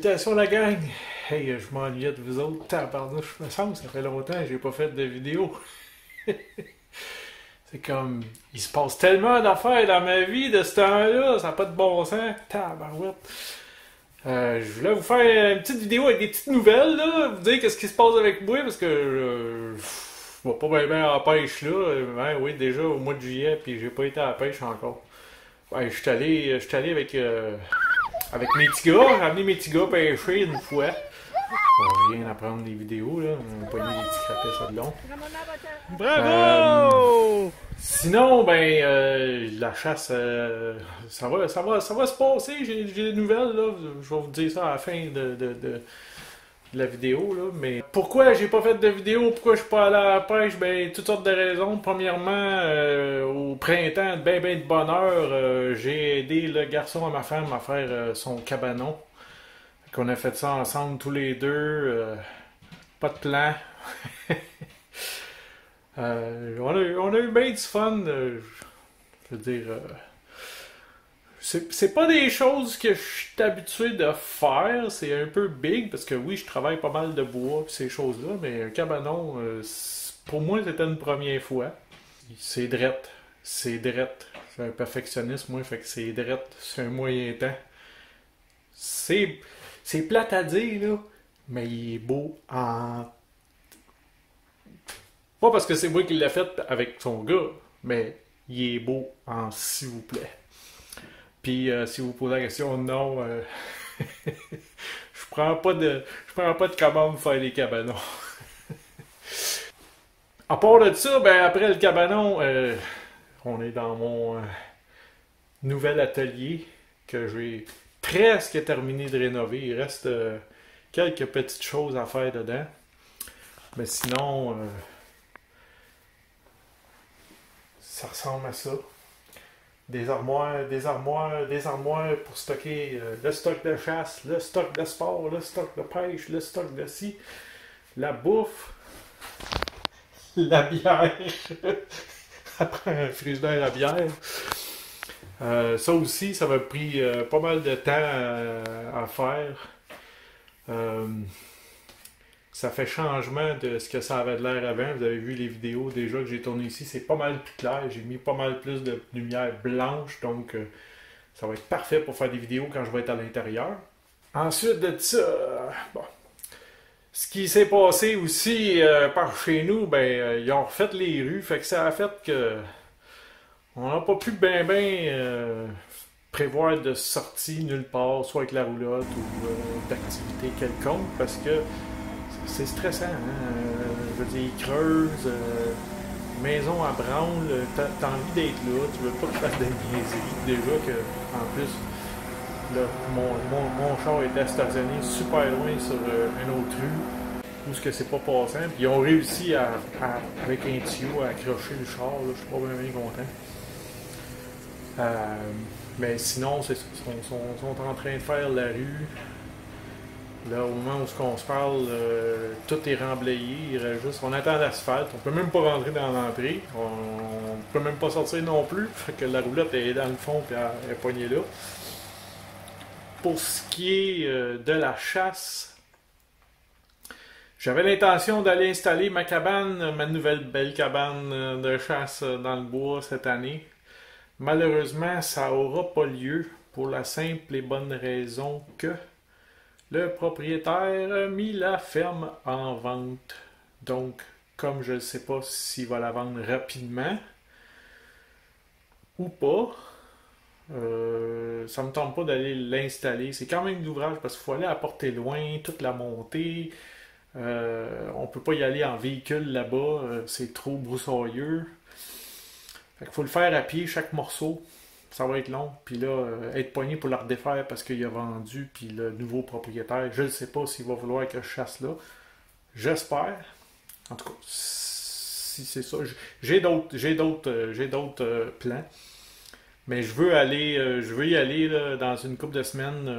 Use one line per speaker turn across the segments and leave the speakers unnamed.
Salutations la gang! Hey, je m'ennuyais de vous autres. Tabarnouche, me semble, ça fait longtemps que j'ai pas fait de vidéo. C'est comme, il se passe tellement d'affaires dans ma vie de ce temps-là, ça n'a pas de bon sens. Tabarouette. Je voulais vous faire une petite vidéo avec des petites nouvelles, là, vous dire qu'est-ce qui se passe avec moi, parce que je vais pas bien à la pêche là. Oui, déjà au mois de juillet, puis j'ai pas été à la pêche encore. Ouais, je suis allé avec mes petits gars, j'ai amené mes petits gars pêcher une fois. On va rien apprendre des vidéos, là. On a pas mis des petits crapets ça de long.
Bravo!
Sinon, la chasse, ça va se passer. J'ai des nouvelles, là. Je vais vous dire ça à la fin de la vidéo, là. Mais pourquoi j'ai pas fait de vidéo? Pourquoi je suis pas allé à la pêche? Ben, toutes sortes de raisons. Premièrement, au printemps, de bonne heure, j'ai aidé le garçon à ma femme à faire son cabanon. Qu'on a fait ça ensemble tous les deux. Pas de plan. On a eu bien du fun. Je veux dire, c'est pas des choses que je suis habitué de faire. C'est un peu big parce que oui, je travaille pas mal de bois pis ces choses-là, mais un cabanon, pour moi, c'était une première fois. C'est drette. C'est drette. Je suis un perfectionniste, moi, fait que c'est drette. C'est un moyen temps. C'est plate à dire, là, mais il est beau en... Pas parce que c'est moi qui l'ai fait avec son gars, mais il est beau en s'il vous plaît. Puis si vous posez la question, non, je prends pas de commande pour faire les cabanons. À part de ça, après le cabanon, on est dans mon nouvel atelier que j'ai presque terminé de rénover. Il reste quelques petites choses à faire dedans. Mais sinon, ça ressemble à ça. Des armoires pour stocker le stock de chasse, le stock de sport, le stock de pêche, le stock de scie, la bouffe, la bière. Après un frigidaire à bière. Ça aussi, ça m'a pris pas mal de temps à faire. Ça fait changement de ce que ça avait de l'air avant. Vous avez vu les vidéos déjà que j'ai tournées ici. C'est pas mal plus clair. J'ai mis pas mal plus de lumière blanche. Donc, ça va être parfait pour faire des vidéos quand je vais être à l'intérieur. Ensuite de ça, bon. Ce qui s'est passé aussi par chez nous, ils ont refait les rues. Fait que ça a fait que on n'a pas pu prévoir de sortie nulle part, soit avec la roulotte ou d'activité quelconque, parce que c'est stressant. Hein? Je veux dire, ils creusent, maison à branle, t'as envie d'être là, tu veux pas que je fasse de niaiseries. Déjà que, en plus, là, mon char était stationné super loin sur une autre rue, où ce que c'est pas passant. Puis ils ont réussi avec un tuyau à accrocher le char, là, je suis pas bien content. Mais sinon, ils sont en train de faire la rue. Là, au moment où on se parle, tout est remblayé. Il reste juste, on attend l'asphalte. On peut même pas rentrer dans l'entrée. On peut même pas sortir non plus. Fait que la roulotte est dans le fond et elle est poignée là. Pour ce qui est de la chasse, j'avais l'intention d'aller installer ma cabane, ma nouvelle belle cabane de chasse dans le bois cette année. Malheureusement, ça n'aura pas lieu pour la simple et bonne raison que le propriétaire a mis la ferme en vente. Donc, comme je ne sais pas s'il va la vendre rapidement ou pas, ça me tente pas d'aller l'installer. C'est quand même d'ouvrage parce qu'il faut aller à porter loin, toute la montée. On peut pas y aller en véhicule là-bas, c'est trop broussailleux. Fait qu'il faut le faire à pied, chaque morceau. Ça va être long. Puis là, être poigné pour la redéfaire parce qu'il a vendu. Puis le nouveau propriétaire, je ne sais pas s'il va vouloir que je chasse là. J'espère. En tout cas, si c'est ça. J'ai d'autres plans. Mais je veux y aller là, dans une couple de semaines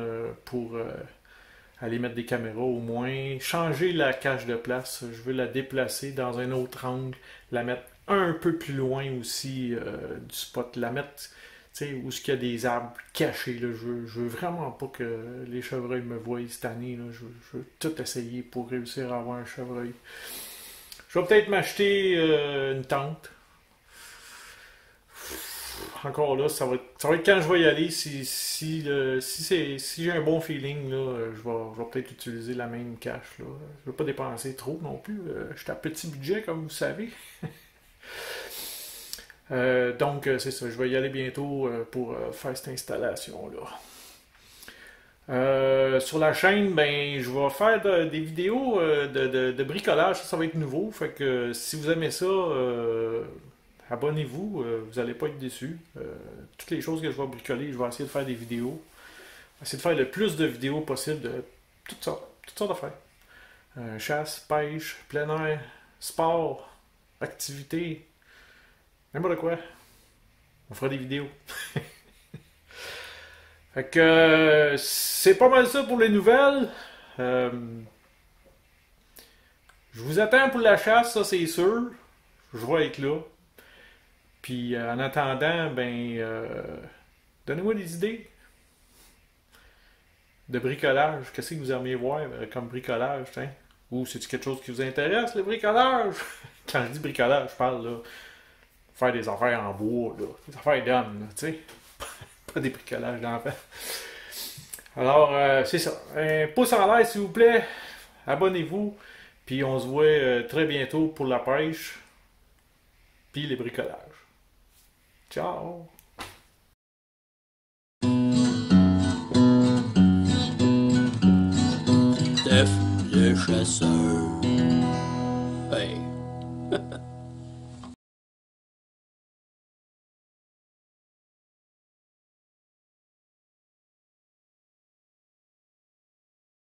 pour aller mettre des caméras au moins. Changer la cage de place. Je veux la déplacer dans un autre angle. La mettre un peu plus loin aussi du spot. La mettre... Tu sais, où il y a des arbres cachés. Là. Je veux vraiment pas que les chevreuils me voient cette année. Là. Je veux tout essayer pour réussir à avoir un chevreuil. Je vais peut-être m'acheter une tente. Encore là, ça va être quand je vais y aller. Si j'ai un bon feeling, là, je vais peut-être utiliser la même cache. Là. Je ne veux pas dépenser trop non plus. Je suis à petit budget, comme vous savez. Donc, c'est ça. Je vais y aller bientôt pour faire cette installation-là. Sur la chaîne, ben, je vais faire des vidéos de bricolage. Ça va être nouveau. Fait que si vous aimez ça, abonnez-vous. Vous n'allez pas être déçus. Toutes les choses que je vais bricoler, je vais essayer de faire des vidéos. Essayer de faire le plus de vidéos possible de toutes sortes d'affaires. Chasse, pêche, plein air, sport, activité, n'importe quoi. On fera des vidéos. Fait que c'est pas mal ça pour les nouvelles. Je vous attends pour la chasse, ça c'est sûr. Je vais être là. Puis en attendant, ben donnez-moi des idées de bricolage. Qu'est-ce que vous aimeriez voir comme bricolage, hein? Ou c'est-tu quelque chose qui vous intéresse, le bricolage? Quand je dis bricolage, je parle là, faire des affaires en bois, là, des affaires d'hommes, tu sais. Pas des bricolages d'enfants. Alors, c'est ça. Un pouce en l'air, s'il vous plaît. Abonnez-vous. Puis on se voit très bientôt pour la pêche. Puis les bricolages. Ciao!
Steph le chasseur. Hey.